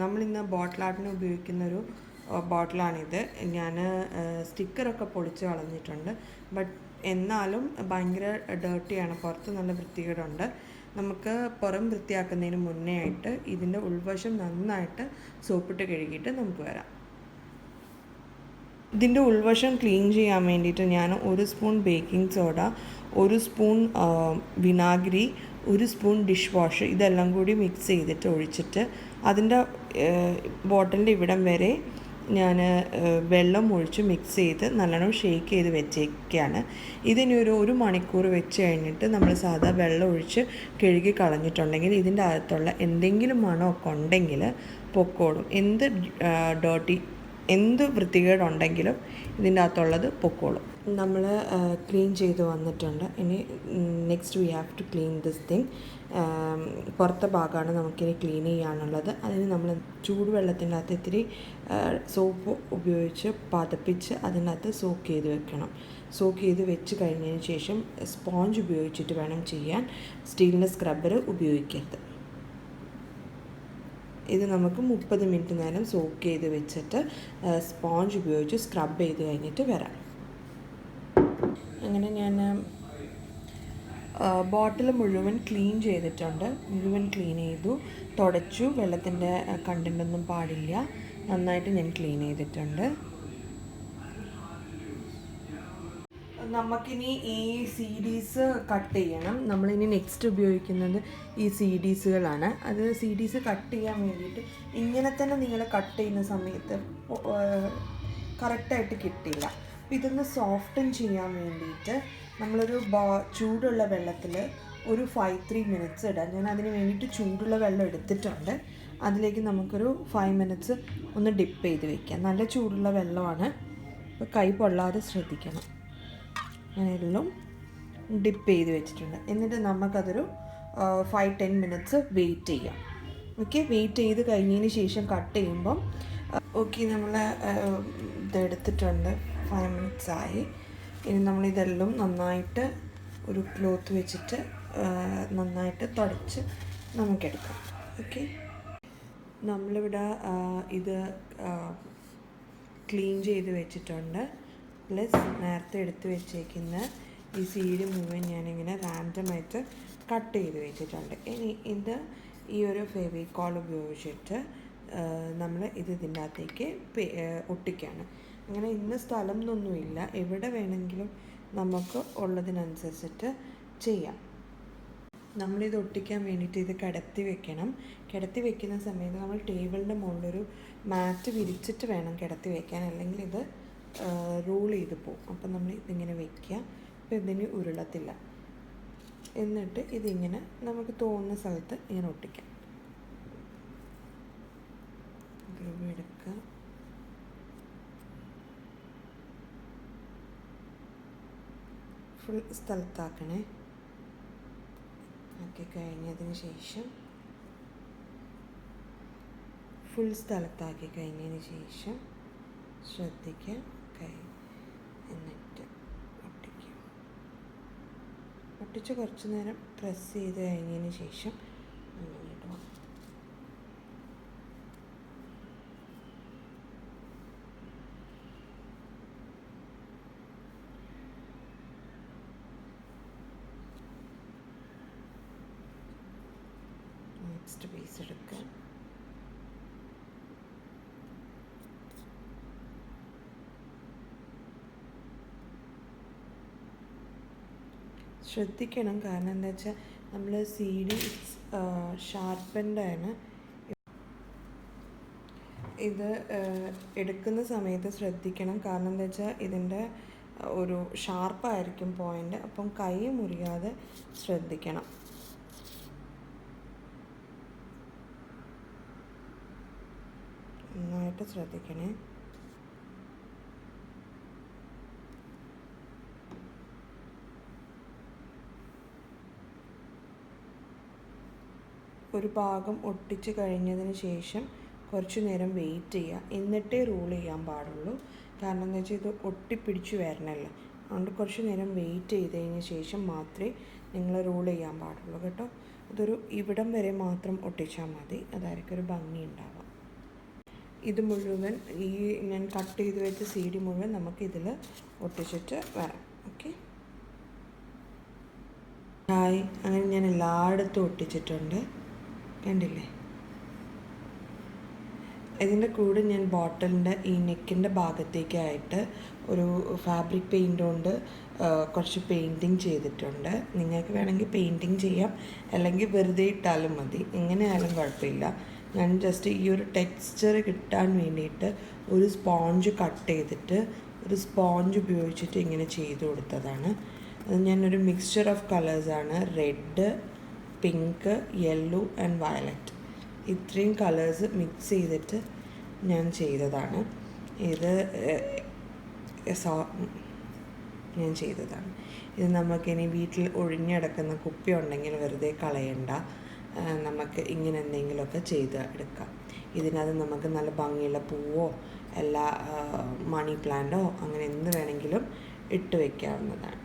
നമ്മളിന്ന് ബോട്ടിൽ ആർട്ടിന് ഉപയോഗിക്കുന്നൊരു ബോട്ടിലാണിത്. ഞാൻ സ്റ്റിക്കറൊക്കെ പൊളിച്ച് കളഞ്ഞിട്ടുണ്ട്. ബട്ട് എന്നാലും ഭയങ്കര ഡേർട്ടിയാണ്, പുറത്ത് നല്ല വൃത്തികേടുണ്ട്. നമുക്ക് പുറം വൃത്തിയാക്കുന്നതിന് മുന്നേ ആയിട്ട് ഇതിൻ്റെ ഉൾവശം നന്നായിട്ട് സോപ്പിട്ട് കഴുകിയിട്ട് നമുക്ക് വരാം. ഇതിൻ്റെ ഉൾവശം ക്ലീൻ ചെയ്യാൻ വേണ്ടിയിട്ട് ഞാൻ 1 സ്പൂൺ ബേക്കിംഗ് സോഡ, 1 സ്പൂൺ വിനാഗിരി, 1 സ്പൂൺ ഡിഷ് വാഷ് ഇതെല്ലാം കൂടി മിക്സ് ചെയ്തിട്ട് ഒഴിച്ചിട്ട് അതിൻ്റെ ബോട്ടിലിൻ്റെ ഇവിടം വരെ ഞാൻ വെള്ളം ഒഴിച്ച് മിക്സ് ചെയ്ത് നല്ലോണം ഷേക്ക് ചെയ്ത് വെച്ചേക്കാണ്. ഇതിനി ഒരു മണിക്കൂർ വെച്ച് കഴിഞ്ഞിട്ട് നമ്മൾ സാധാ വെള്ളം ഒഴിച്ച് കഴുകി കളഞ്ഞിട്ടുണ്ടെങ്കിൽ ഇതിൻ്റെ അകത്തുള്ള എന്തെങ്കിലും മണമൊക്കെ ഉണ്ടെങ്കിൽ പൊക്കോളും. എന്ത് വൃത്തികേടുണ്ടെങ്കിലും ഇതിൻ്റെ അകത്തുള്ളത് പൊക്കോളും. നമ്മൾ ക്ലീൻ ചെയ്ത് വന്നിട്ടുണ്ട്. ഇനി next we have to clean this thing. പുറത്തെ ഭാഗമാണ് നമുക്കിനി ക്ലീൻ ചെയ്യാനുള്ളത്. അതിന് നമ്മൾ ചൂടുവെള്ളത്തിൻ്റെ അകത്ത് ഇത്തിരി സോപ്പ് ഉപയോഗിച്ച് പതപ്പിച്ച് അതിനകത്ത് സോക്ക് ചെയ്ത് വെക്കണം. സോക്ക് ചെയ്ത് വെച്ച് കഴിഞ്ഞതിന് ശേഷം സ്പോഞ്ച് ഉപയോഗിച്ചിട്ട് വേണം ചെയ്യാൻ. സ്റ്റീലിൻ്റെ സ്ക്രബ്ബർ ഉപയോഗിക്കരുത്. ഇത് നമുക്ക് 30 മിനിറ്റ് നേരം സോക്ക് ചെയ്ത് വെച്ചിട്ട് സ്പോഞ്ച് ഉപയോഗിച്ച് സ്ക്രബ് ചെയ്ത് കഴിഞ്ഞിട്ട് വരാം. അങ്ങനെ ഞാൻ ബോട്ടിൽ മുഴുവൻ ക്ലീൻ ചെയ്തിട്ടുണ്ട്. മുഴുവൻ ക്ലീൻ ചെയ്തു, തുടച്ചു. വെള്ളത്തിൻ്റെ കണ്ടൻ്റൊന്നും പാടില്ല. നന്നായിട്ട് ഞാൻ ക്ലീൻ ചെയ്തിട്ടുണ്ട്. നമുക്കിനി ഈ CDs കട്ട് ചെയ്യണം. നമ്മളിനി നെക്സ്റ്റ് ഉപയോഗിക്കുന്നത് ഈ CDsകളാണ്. അത് CDs കട്ട് ചെയ്യാൻ വേണ്ടിയിട്ട് ഇങ്ങനെ തന്നെ നിങ്ങൾ കട്ട് ചെയ്യുന്ന സമയത്ത് കറക്റ്റായിട്ട് കിട്ടില്ല. അപ്പോൾ ഇതൊന്ന് സോഫ്റ്റൻ ചെയ്യാൻ വേണ്ടിയിട്ട് നമ്മളൊരു ചൂടുള്ള വെള്ളത്തിൽ ഒരു 5-3 മിനിറ്റ്സ് ഇടാം. ഞാൻ അതിന് വേണ്ടിയിട്ട് ചൂടുള്ള വെള്ളം എടുത്തിട്ടുണ്ട്. അതിലേക്ക് നമുക്കൊരു 5 മിനിറ്റ്സ് ഒന്ന് ഡിപ്പ് ചെയ്ത് വയ്ക്കാം. നല്ല ചൂടുള്ള വെള്ളമാണ്, അപ്പോൾ കൈ പൊള്ളാതെ ശ്രദ്ധിക്കണം. ഞാനെല്ലാം ഡിപ്പ് ചെയ്ത് വെച്ചിട്ടുണ്ട്. എന്നിട്ട് നമുക്കതൊരു 5-10 മിനിറ്റ്സ് വെയിറ്റ് ചെയ്യാം. ഓക്കെ, വെയിറ്റ് ചെയ്ത് കഴിഞ്ഞതിന് ശേഷം കട്ട് ചെയ്യുമ്പം നമ്മൾ ഇതെടുത്തിട്ടുണ്ട്. 5 മിനിറ്റ്സ് ആയി. ഇനി നമ്മളിതെല്ലാം നന്നായിട്ട് ഒരു ക്ലോത്ത് വെച്ചിട്ട് നന്നായിട്ട് തുടച്ച് നമുക്കെടുക്കാം. ഓക്കെ, നമ്മളിവിടെ ഇത് ക്ലീൻ ചെയ്ത് വെച്ചിട്ടുണ്ട്. പ്ലസ് നേരത്തെ എടുത്ത് വെച്ചേക്കുന്ന ഈ CD മുഴുവൻ ഞാനിങ്ങനെ റാൻഡമായിട്ട് കട്ട് ചെയ്ത് വെച്ചിട്ടുണ്ട്. ഇനി ഈ ഒരു ഫെവിക്കോൾ ഉപയോഗിച്ചിട്ട് നമ്മൾ ഇതിൻ്റെ അകത്തേക്ക് ഒട്ടിക്കുകയാണ്. അങ്ങനെ ഇന്ന സ്ഥലം എന്നൊന്നുമില്ല, എവിടെ വേണമെങ്കിലും നമുക്ക് ഉള്ളതിനനുസരിച്ചിട്ട് ചെയ്യാം. നമ്മളിത് ഒട്ടിക്കാൻ വേണ്ടിയിട്ട് ഇത് കിടത്തി വെക്കണം. കിടത്തി വെക്കുന്ന സമയത്ത് നമ്മൾ ടേബിളിൻ്റെ മുകളിലൊരു മാറ്റ് വിരിച്ചിട്ട് വേണം കിടത്തി വെക്കാൻ, അല്ലെങ്കിൽ ഇത് റോൾ ചെയ്ത് പോകും. അപ്പം നമ്മൾ ഇതിങ്ങനെ വയ്ക്കുക. അപ്പോൾ ഇതിന് ഉരുളത്തില്ല. എന്നിട്ട് ഇതിങ്ങനെ നമുക്ക് തോന്നുന്ന സ്ഥലത്ത് ഇങ്ങനെ ഒട്ടിക്കാം. ഗ്ലൂ എടുക്കുക. ഫുൾ സ്ഥലത്താക്കണേ. ആക്കി കഴിഞ്ഞതിന് ശേഷം ഫുൾ സ്ഥലത്താക്കി കഴിഞ്ഞതിന് ശേഷം ശ്രദ്ധിക്കുക, എന്നിട്ട് ഒട്ടിച്ച് കുറച്ച് നേരം പ്രസ് ചെയ്ത് കഴിഞ്ഞതിന് ശേഷം അങ്ങോട്ട് പോകാം. നെക്സ്റ്റ് പീസ് എടുക്കുക. ശ്രദ്ധിക്കണം, കാരണം എന്താ വെച്ചാൽ നമ്മൾ CD ഷാർപ്പൻ്റാണ്. ഇത് എടുക്കുന്ന സമയത്ത് ശ്രദ്ധിക്കണം, കാരണം എന്താ വെച്ചാൽ ഇതിൻ്റെ ഒരു ഷാർപ്പായിരിക്കും പോയിൻ്റ്. അപ്പം കൈ മുറിയാതെ ശ്രദ്ധിക്കണം. നന്നായിട്ട് ശ്രദ്ധിക്കണേ. ഒരു ഭാഗം ഒട്ടിച്ച് കഴിഞ്ഞതിന് ശേഷം കുറച്ച് നേരം വെയിറ്റ് ചെയ്യുക. എന്നിട്ടേ റോൾ ചെയ്യാൻ പാടുള്ളൂ. കാരണം എന്താ വെച്ചാൽ ഇത് ഒട്ടിപ്പിടിച്ച് വരണമല്ലോ. അതുകൊണ്ട് കുറച്ച് നേരം വെയിറ്റ് ചെയ്തതിന് ശേഷം മാത്രമേ നിങ്ങൾ റോൾ ചെയ്യാൻ പാടുള്ളൂ കേട്ടോ. അതൊരു ഇവിടം വരെ മാത്രം ഒട്ടിച്ചാൽ മതി, അതായിരിക്കും ഒരു ഭംഗി ഉണ്ടാവുക. ഇത് മുഴുവൻ ഈ ഞാൻ കട്ട് ചെയ്ത് വെച്ച CD മുഴുവൻ നമുക്കിതിൽ ഒട്ടിച്ചിട്ട് വരാം. Okay, hi. അങ്ങനെ ഞാൻ എല്ലായിടത്തും ഒട്ടിച്ചിട്ടുണ്ട്, കണ്ടില്ലേ? ഇതിൻ്റെ കൂടെ ഞാൻ ബോട്ടിലിൻ്റെ ഈ നെക്കിൻ്റെ ഭാഗത്തേക്കായിട്ട് ഒരു ഫാബ്രിക് പെയിൻ്റ് കൊണ്ട് കുറച്ച് പെയിൻറ്റിങ് ചെയ്തിട്ടുണ്ട്. നിങ്ങൾക്ക് വേണമെങ്കിൽ പെയിൻറ്റിങ് ചെയ്യാം, അല്ലെങ്കിൽ വെറുതെ ഇട്ടാലും മതി, എങ്ങനെയായാലും കുഴപ്പമില്ല. ഞാൻ ജസ്റ്റ് ഈ ഒരു ടെക്സ്ചർ കിട്ടാൻ വേണ്ടിയിട്ട് ഒരു സ്പോഞ്ച് കട്ട് ചെയ്തിട്ട് ഒരു സ്പോഞ്ച് ഉപയോഗിച്ചിട്ട് ഇങ്ങനെ ചെയ്ത് കൊടുത്തതാണ്. അത് ഞാനൊരു മിക്സ്ചർ ഓഫ് കളേഴ്സാണ്, red, pink, yellow and violet, ഇത്രയും കളേഴ്സ് മിക്സ് ചെയ്തിട്ട് ഞാൻ ചെയ്തതാണ്. ഇത് ഞാൻ ചെയ്തതാണ്. ഇത് നമുക്കിനി വീട്ടിൽ ഒഴിഞ്ഞിടക്കുന്ന കുപ്പി ഉണ്ടെങ്കിൽ വെറുതെ കളയണ്ട, നമുക്ക് ഇങ്ങനെ എന്തെങ്കിലുമൊക്കെ ചെയ്ത് എടുക്കാം. ഇതിനകത്ത് നമുക്ക് നല്ല ഭംഗിയുള്ള പൂവോ എല്ലാ മണി പ്ലാന്റോ അങ്ങനെ എന്ത് വേണമെങ്കിലും ഇട്ട് വയ്ക്കാവുന്നതാണ്.